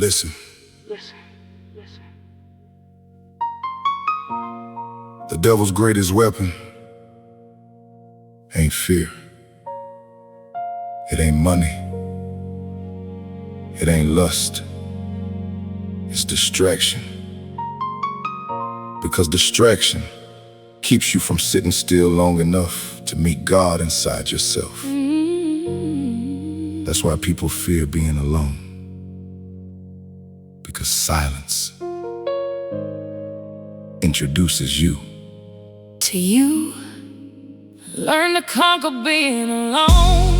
Listen. The devil's greatest weapon ain't fear. It ain't money. It ain't lust. It's distraction. Because distraction keeps you from sitting still long enough to meet God inside yourself. That's why people fear being alone. Because silence introduces you to you. Learn to conquer being alone.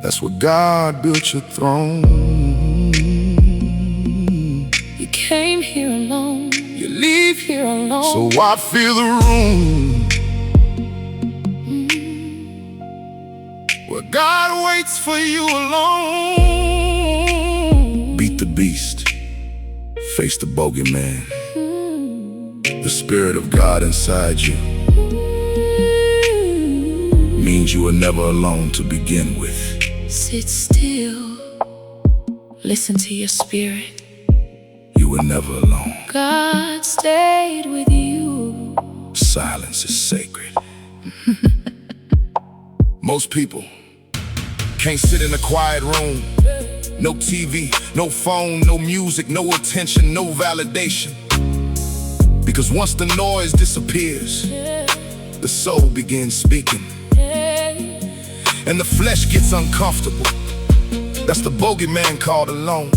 That's where God built your throne. You came here alone, you leave here alone. So why fill the room where God waits for you alone? Beat the beast, face the bogeyman. The Spirit of God inside you means you were never alone to begin with. Sit still, listen to your spirit. You were never alone. God stayed with you. Silence is sacred. Most people can't sit in a quiet room. No TV, no phone, no music, no attention, no validation. Because once the noise disappears, the soul begins speaking. And the flesh gets uncomfortable. That's the bogeyman called alone.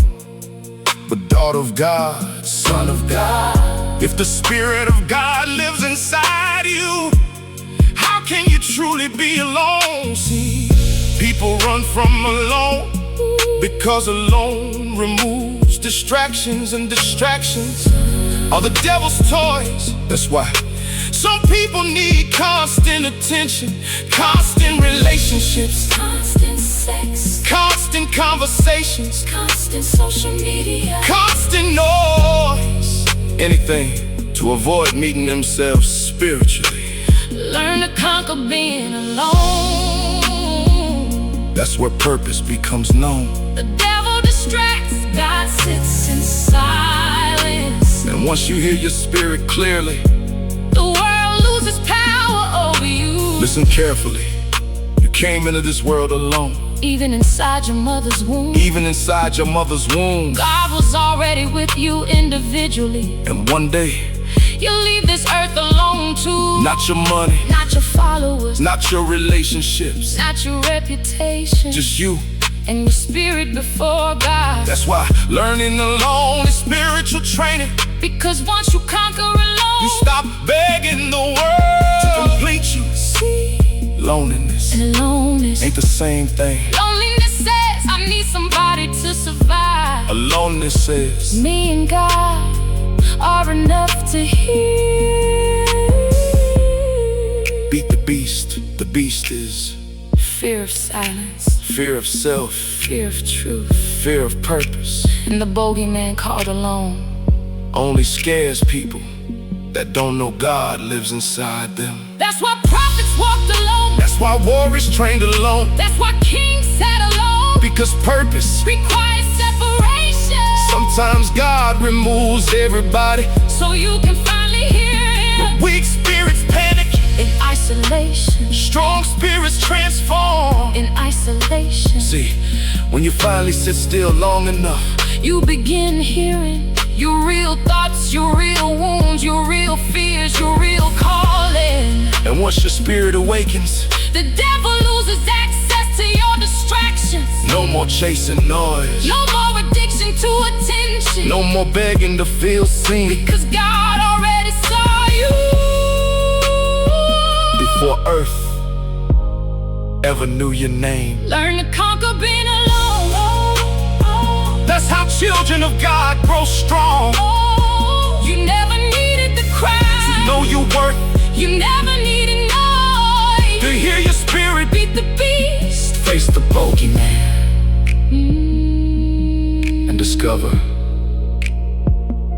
But daughter of God, son of God, if the Spirit of God lives inside you, how can you truly be alone? See, people run from alone because alone removes distractions, and distractions are the devil's toys. That's why some people need constant attention, constant relationships, Constant sex, constant conversations, constant social media, constant noise. Anything to avoid meeting themselves spiritually. Learn to conquer being alone. That's where purpose becomes known. The devil distracts, God sits in silence. And once you hear your spirit clearly, the world loses power over you. listen carefully. You came into this world alone. Even inside your mother's womb, Even inside your mother's womb. God was already with you individually. And one day, You'll leave this earth alone too. not your money, Not your followers, not your relationships, not your reputation, just you. and your spirit before God. That's why learning alone is spiritual training. Because once you conquer alone, You stop begging the world to complete you. see, Loneliness and aloneness. ain't the same thing. Loneliness says, I need somebody to survive. Aloneness says, Me and God are enough to hear. beat the beast. The beast is Fear of silence, fear of self, fear of truth, fear of purpose. and the bogeyman called alone. Only scares people that don't know God lives inside them. That's why prophets walked alone. That's why warriors trained alone. That's why kings sat alone. Because purpose, Requires separation, sometimes God removes everybody. so you can finally hear him. Weak spirits panic, In isolation, strong spirits transform. in isolation, See, when you finally sit still long enough, you begin hearing your real thoughts, your real wounds, your real fears, your real calling. and once your spirit awakens, The devil loses access to your distractions. no more chasing noise, No more addiction to attention. no more begging to feel seen. Because God already saw you Before earth ever knew your name. Learn to conquer being alone. That's how children of God grow strong. You never needed the crowd. Know your worth, You never needed noise. to hear your spirit Beat the beast. face the bogeyman and discover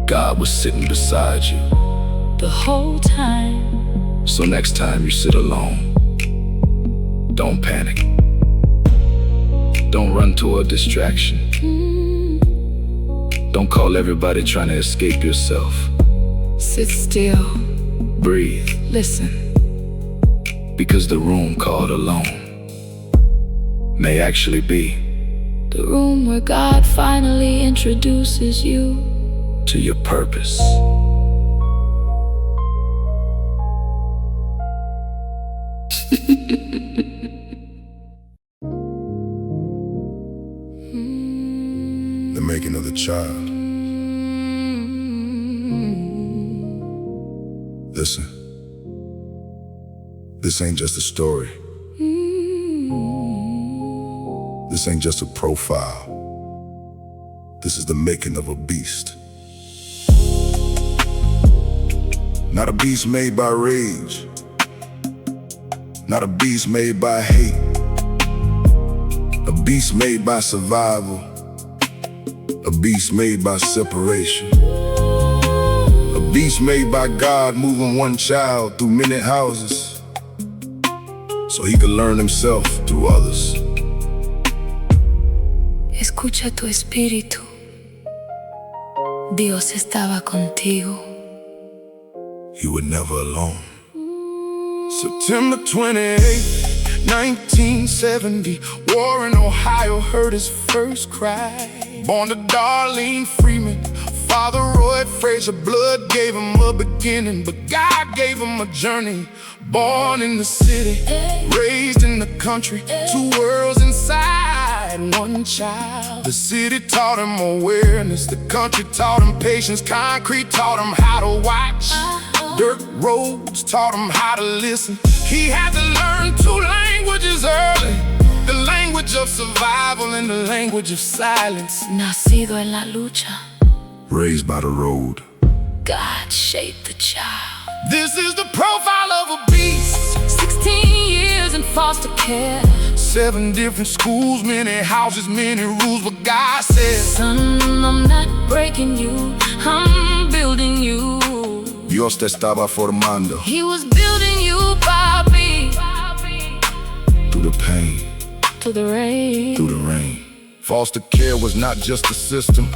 God was sitting beside you. The whole time. So next time you sit alone, don't panic. Don't run toward distraction. Don't call everybody trying to escape yourself. Sit still. Breathe. Listen. Because the room called alone may actually be the room where God finally introduces you to your purpose. The making of the child. Listen, this ain't just a story. This ain't just a profile. This is the making of a beast. Not a beast made by rage. Not a beast made by hate. A beast made by survival. A beast made by separation. A beast made by God moving one child through many houses so he could learn himself through others. Escucha tu espíritu. Dios estaba contigo. You were never alone. September 28th, 1970, Warren, Ohio heard his first cry. Born to Darlene Freeman, Father Roy Frazier, blood gave him a beginning, but God gave him a journey. Born in the city, raised in the country, two worlds inside one child. The city taught him awareness, the country taught him patience, concrete taught him how to watch. Dirt roads taught him how to listen. He had to learn two languages early, the language of survival and the language of silence. Nacido en la lucha, raised by the road, God shaped the child. This is the profile of a beast. 16 years in foster care, 7 different schools, many houses, many rules, but God said, son, I'm not breaking you, I'm building you. Dios te estaba formando. He was building you, Bobby. Through the pain, through the rain, through the rain. Foster care was not just a system.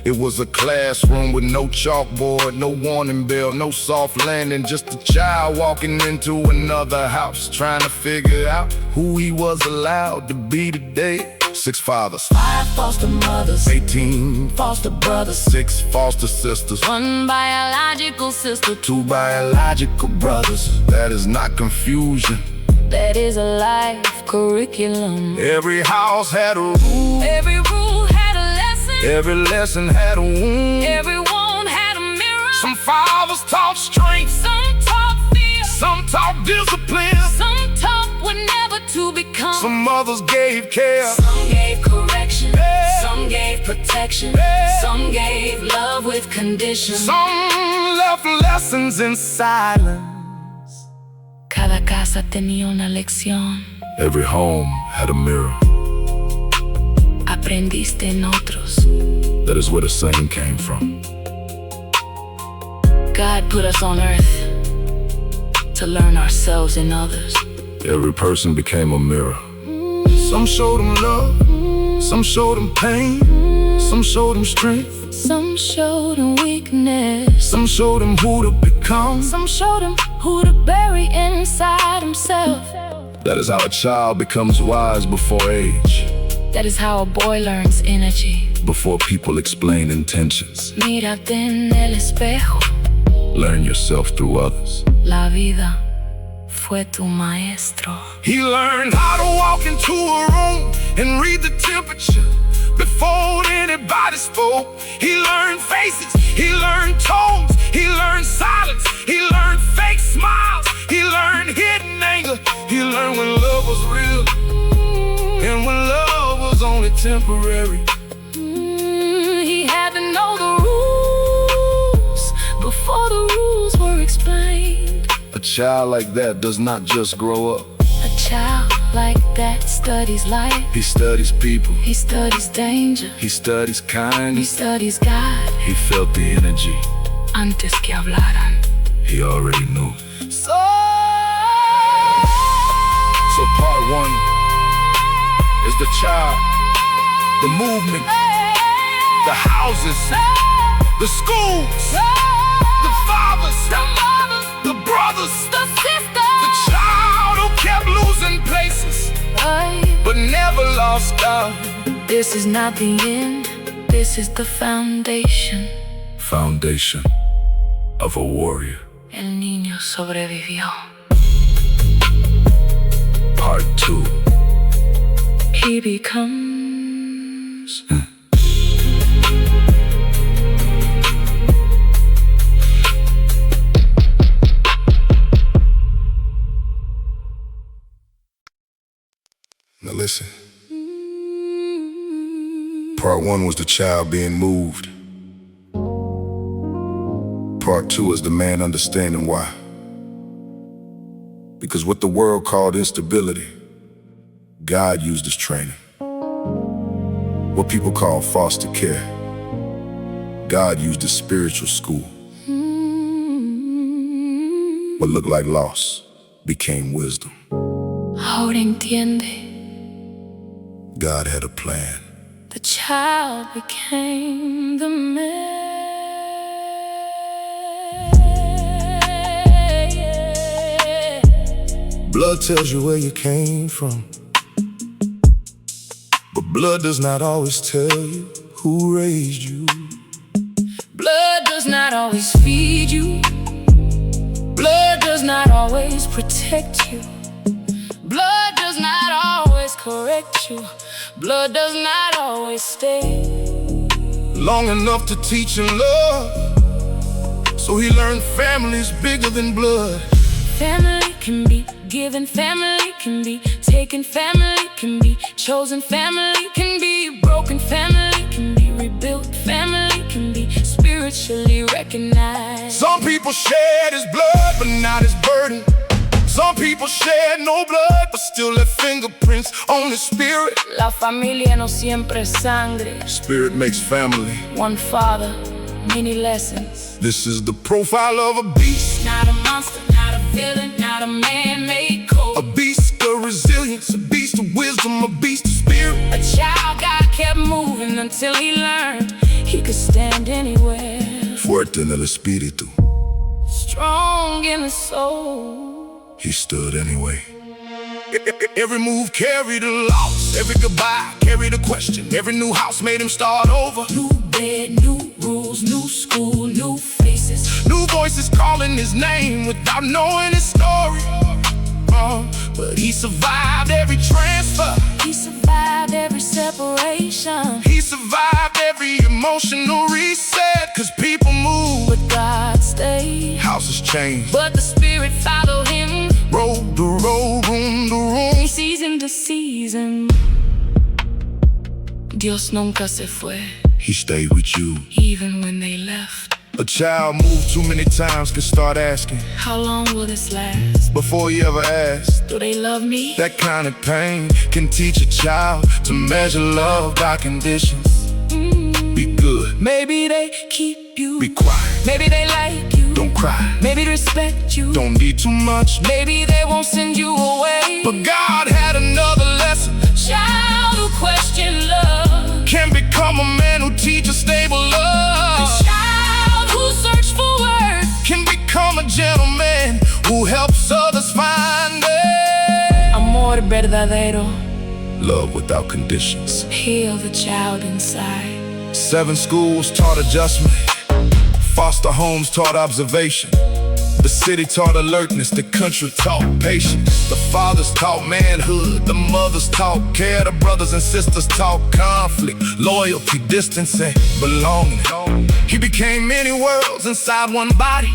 It was a classroom with no chalkboard, no warning bell, no soft landing. Just a child walking into another house, trying to figure out who he was allowed to be today. 6 fathers, 5 foster mothers, 18 foster brothers, 6 foster sisters, 1 biological sister, 2 biological brothers. That is not confusion. That is a life curriculum. Every house had a rule. Every rule had a lesson. Every lesson had a wound. Every wound had a mirror. Some fathers taught strength. Some taught fear. Some taught discipline. Some taught what never to become. Some mothers gave care. Some gave correction. Some gave protection. Some gave love with conditions. Some left lessons in silence. Cada casa tenía una lección. Every home had a mirror. Aprendiste en otros. That is where the saying came from. God put us on earth to learn ourselves in others. Every person became a mirror. Some showed him love. Some showed him pain. Some showed him strength. Some showed him weakness. Some showed him who to become. Some showed him who to bury inside himself. That is how a child becomes wise before age. That is how a boy learns energy. Before people explain intentions. Mírate en el espejo. Learn yourself through others. La vida fue tu maestro. He learned how to walk into a room and read the temperature before anybody spoke. He learned faces, he learned tones, he learned silence, he learned fake smiles, he learned hidden anger. He learned when love was real and when love was only temporary. He had to know the rules before the rules were explained. A child like that does not just grow up. A child like that studies life. He studies people. He studies danger. He studies He kindness. studies God. He felt the energy. Antes que hablaran. He already knew. So part 1, is the child, the movement, the houses, the schools, the fathers, the brothers, the sisters, the child who kept losing places but never lost God. This is not the end, this is the foundation. Foundation of a warrior. El niño sobrevivió. Part 2. He becomes Now listen. Part 1 was the child being moved. Part 2 is the man understanding why. Because what the world called instability, God used as training. What people call foster care, God used as spiritual school. What looked like loss became wisdom. ahora entiende. God had a plan. The child became the man. Blood tells you where you came from, but blood does not always tell you who raised you. Blood does not always feed you. Blood does not always protect you. Blood does not always correct you. Blood does not always stay Long enough to teach and love, so he learned family's bigger than blood. Family can be given, family can be taken, family can be chosen, family can be broken, family can be rebuilt, family can be spiritually recognized. Some people shed his blood, but not his burden. Some people shed no blood, but still left fingerprints on his spirit. La familia no siempre es sangre. Spirit makes family. One father, many lessons. This is the profile of a beast. Not a monster, not a villain, not a man-made code. A beast of resilience, a beast of wisdom, a beast of spirit. A child God kept moving until he learned he could stand anywhere. Fuerte en el espíritu. Strong in the soul. He stood anyway. Every move carried a loss. Every goodbye carried a question. Every new house made him start over. New bed, new rules, new school, new faces. New voices calling his name without knowing his story. But he survived every transfer. He survived every separation. He survived every emotional reset. Cause people move, But God stayed. houses changed. But the spirit followed him. Road to road, room to room. Season to season. Dios nunca se fue, He stayed with you. even when they left. A child moved too many times could start asking How long will this last? before he ever asked. Do they love me? That kind of pain can teach a child to measure love by conditions. Be good, Maybe they keep you. be quiet, Maybe they like you. don't cry, Maybe respect you. don't need too much. Maybe they won't send you away. But God had another lesson. Child who question love. Can become a man who teaches stable love. Child who search for words. Can become a gentleman who helps others find it. Amor verdadero. Love without conditions. Heal the child inside. 7 schools taught adjustment. Foster homes taught observation. The city taught alertness, the country taught patience. The fathers taught manhood, the mothers taught care. The brothers and sisters taught conflict, loyalty, distance, and belonging. He became many worlds inside one body.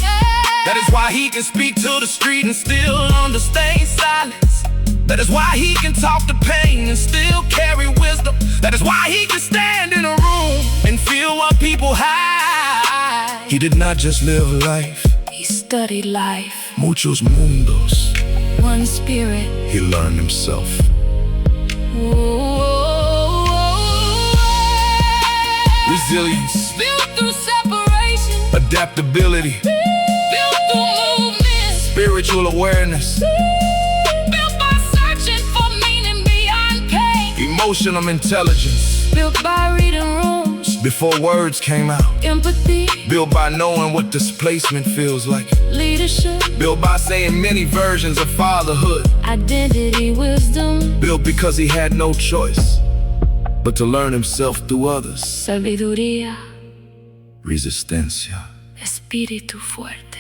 That is why he can speak to the street and still understand silence. That is why he can talk to pain and still carry wisdom. That is why he can stand in a room and feel what people hide. He did not just live life, He studied life. muchos mundos. One spirit. He learned himself. Resilience, Built through separation. adaptability, Built through movement. spiritual awareness, Built by searching for meaning beyond pain. emotional intelligence. Built by reading rooms, Before words came out. empathy, Built by knowing what displacement feels like. leadership, Built by saying many versions of fatherhood. identity, wisdom, Built because he had no choice but to learn himself through others. sabiduría, Resistencia. espíritu fuerte.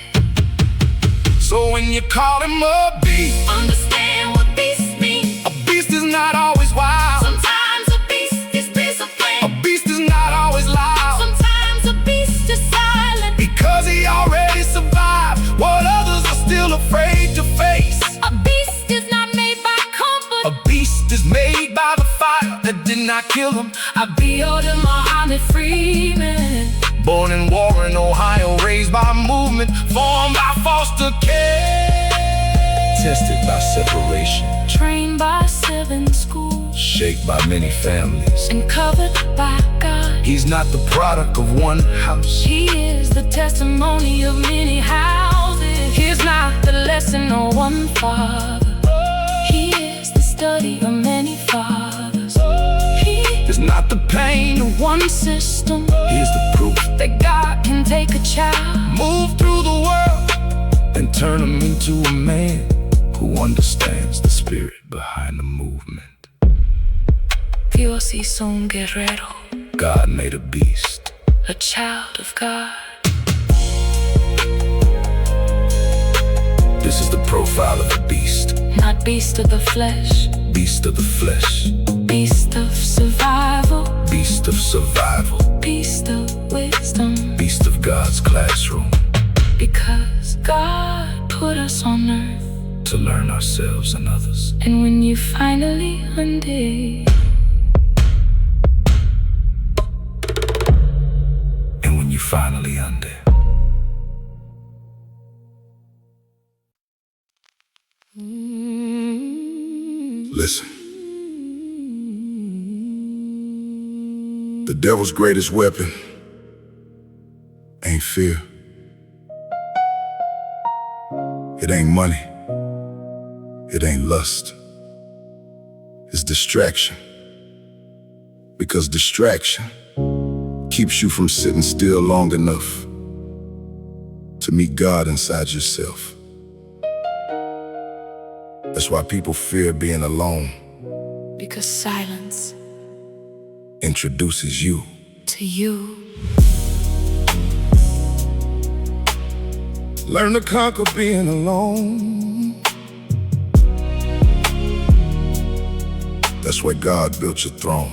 So when you call him a beast, Understand what beast means. a beast is not always wild. Sometimes a beast is A disciplined. beast is not always loud. Sometimes a beast is silent. Because he already survived what others are still afraid to face. A beast is not made by comfort. A beast is made by the fire that did not kill him. I build a Muhammad Freeman. Born in Warren, Ohio, raised by movement, formed by foster care. Tested by separation, Trained by 7 schools. shaped by many families. And covered by God. He's not the product of one house. He is the testimony of many houses. He's not the lesson of one father. He is the study of many fathers. He It's not the pain of one system. Here's the proof. That God can take a child, Move through the world and turn him into a man who understands the spirit behind the movement. Dios hizo un guerrero, God made a beast. a child of God. This is the profile of a beast. Not beast of the flesh, Beast of the flesh. beast of survival, Beast of survival. beast of wisdom. Beast of God's classroom. Because God put us on earth. To learn ourselves and others. And when you finally undo, And when you finally undo. Listen. The devil's greatest weapon ain't fear. It ain't money. It ain't lust. It's distraction. Because distraction keeps you from sitting still long enough to meet God inside yourself. That's why people fear being alone. because silence Introduces you. to you. Learn to conquer being alone. That's where God built your throne.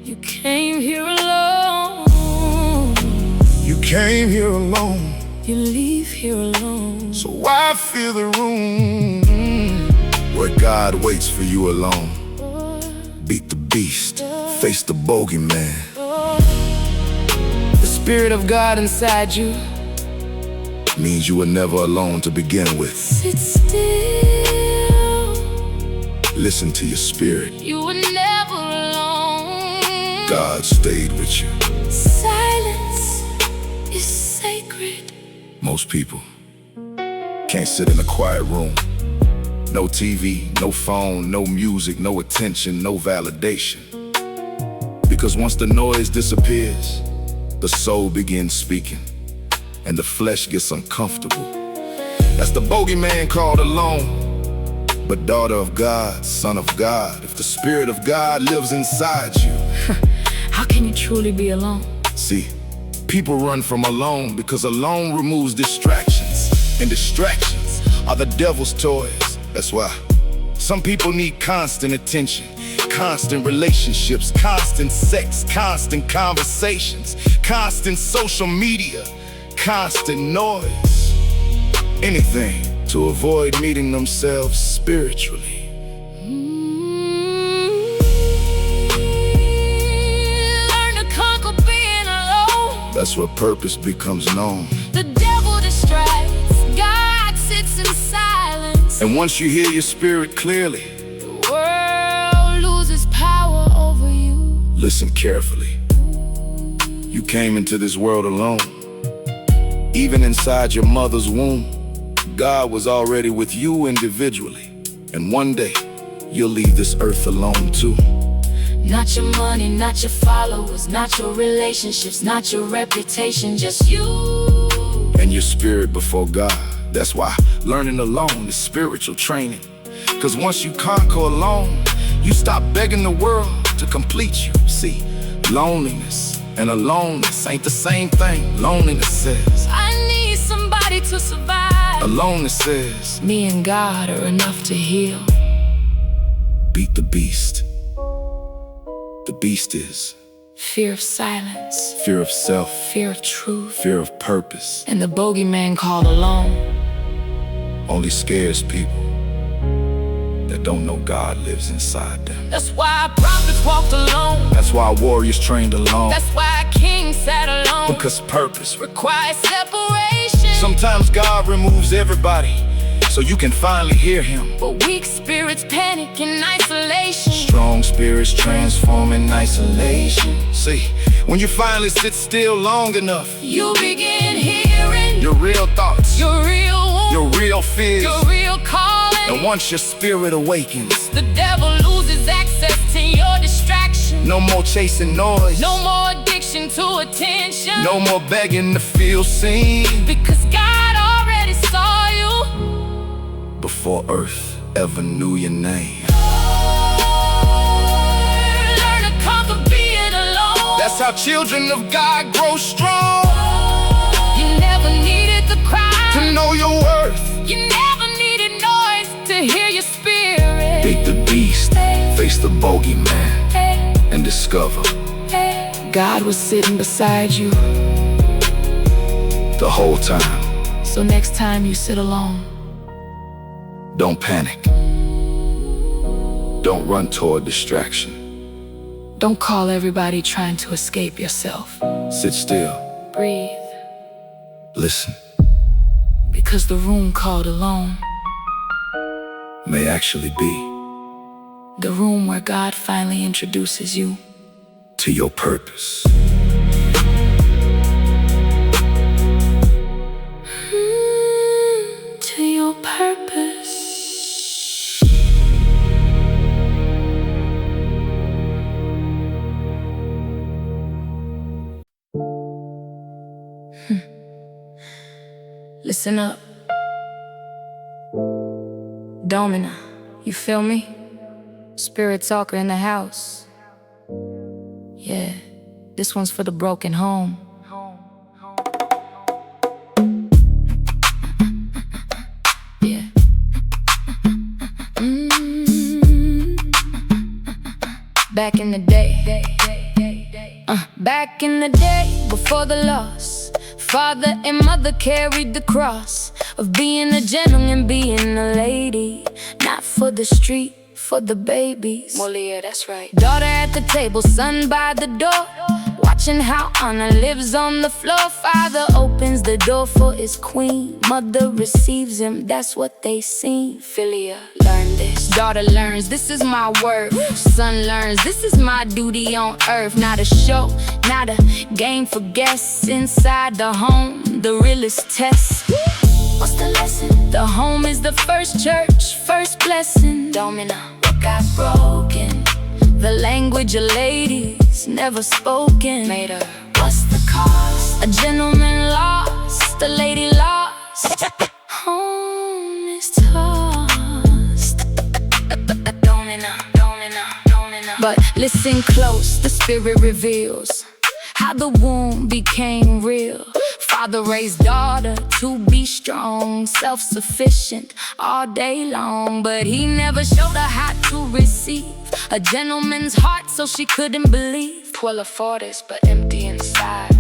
You came here alone. You came here alone, You leave here alone. so why fill the room where God waits for you alone? Beat the beast, face the bogeyman. The Spirit of God inside you. Means you were never alone to begin with. Sit still. Listen to your spirit. You were never alone. God stayed with you. Silence is sacred. Most people can't sit in a quiet room. No TV, no phone, no music, no attention, no validation. Because once the noise disappears, the soul begins speaking, and the flesh gets uncomfortable. That's the bogeyman called alone. But daughter of God, son of God, if the Spirit of God lives inside you. How can you truly be alone? See, people run from alone because alone removes distractions, and distractions are the devil's toys. That's why some people need constant attention, constant relationships, constant sex, constant conversations, constant social media, constant noise. Anything to avoid meeting themselves spiritually. Learn to conquer being alone. That's where purpose becomes known. The devil distracts. God sits in silence. And once you hear your spirit clearly, The world loses power over you. listen carefully. You came into this world alone. Even inside your mother's womb, God was already with you individually. And one day, you'll leave this earth alone too. Not your money, not your followers, not your relationships, not your reputation, just you and your spirit before God. That's why learning alone is spiritual training. Cause once you conquer alone, you stop begging the world to complete you. See, loneliness and aloneness ain't the same thing. Loneliness says, I need somebody to survive. Aloneness says, me and God are enough to heal. beat the beast. The beast is fear of silence, fear of self, fear of truth, fear of purpose. and the bogeyman called alone Only scares people that don't know God lives inside them. That's why prophets walked alone. That's why warriors trained alone. That's why kings sat alone. Because purpose requires separation. Sometimes God removes everybody so you can finally hear him. But weak spirits panic in isolation. Strong spirits transform in isolation. See, when you finally sit still long enough, you begin hearing your real thoughts, your real wounds, your real fears, your real calling. And once your spirit awakens, the devil loses access to your distraction. No more chasing noise, no more addiction to attention, no more begging to feel seen. Because God already saw you before earth ever knew your name. Learn to conquer being alone. That's how children of God grow strong. You never needed the crowd to know your worth. You never needed noise to hear your spirit. Beat the beast, face the bogeyman, and discover God was sitting beside you the whole time. So next time you sit alone, don't panic. Don't run toward distraction. Don't call everybody trying to escape yourself. Sit still. Breathe. Listen. Because the room called alone may actually be the room where God finally introduces you to your purpose. To your purpose. Listen up. Domina, you feel me? Spirit talker in the house. Yeah, this one's for the broken home. Yeah. Back in the day. Back in the day, before the loss, father and mother carried the cross of being a gentleman, being a lady. Not for the street, for the babies. Molia, that's right. Daughter at the table, son by the door, watching how honor lives on the floor. Father opens the door for his queen. Mother receives him, that's what they seen. Philia, learn this. Daughter learns, this is my word. Son learns, this is my duty on earth. Not a show, not a game for guests. Inside the home, the realest test. What's the lesson? The home is the first church, first blessing. Domina, what got broken? The language of ladies never spoken. Made her, what's the cost? A gentleman lost, a lady lost. Home is tossed. Domina. But listen close, the spirit reveals how the womb became real. Father raised daughter to be strong, self-sufficient all day long. But he never showed her how to receive a gentleman's heart, so she couldn't believe. 12 40s, but empty inside.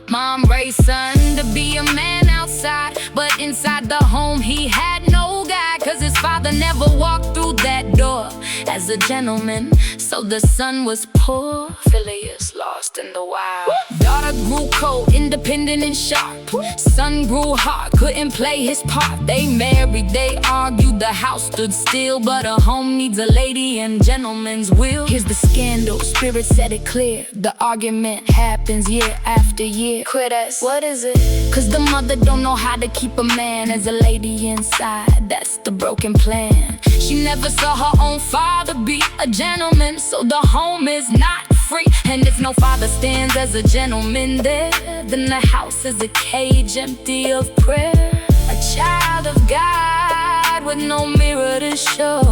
Mom raised son to be a man outside, but inside the home he had no guide. Cause his father never walked through that door as a gentleman, so the son was poor. Phileas lost in the wild. Daughter grew cold, independent and sharp. Son grew hard, couldn't play his part. They married, they argued, the house stood still. But a home needs a lady and gentleman's will. Here's the scandal, spirit said it clear. The argument happens year after year. Quit us, what is it? Cause the mother don't know how to keep a man as a lady inside. That's the broken plan. She never saw her own father be a gentleman, so the home is not free. And if no father stands as a gentleman there, then the house is a cage empty of prayer. A child of God with no mirror to show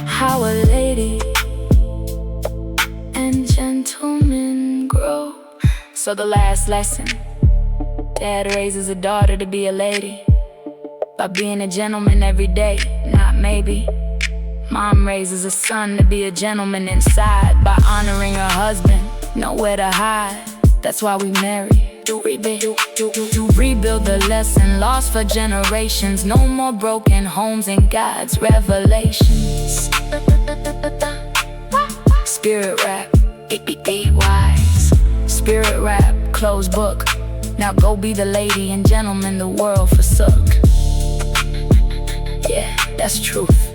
how a lady and gentleman grow. So the last lesson: dad raises a daughter to be a lady by being a gentleman every day, not maybe. Mom raises a son to be a gentleman inside by honoring her husband, nowhere to hide. That's why we marry. To rebuild the lesson lost for generations. No more broken homes in God's revelations. Spirit rap, be wise. Spirit rap, closed book. Now go be the lady and gentleman the world forsook. Yeah, that's truth.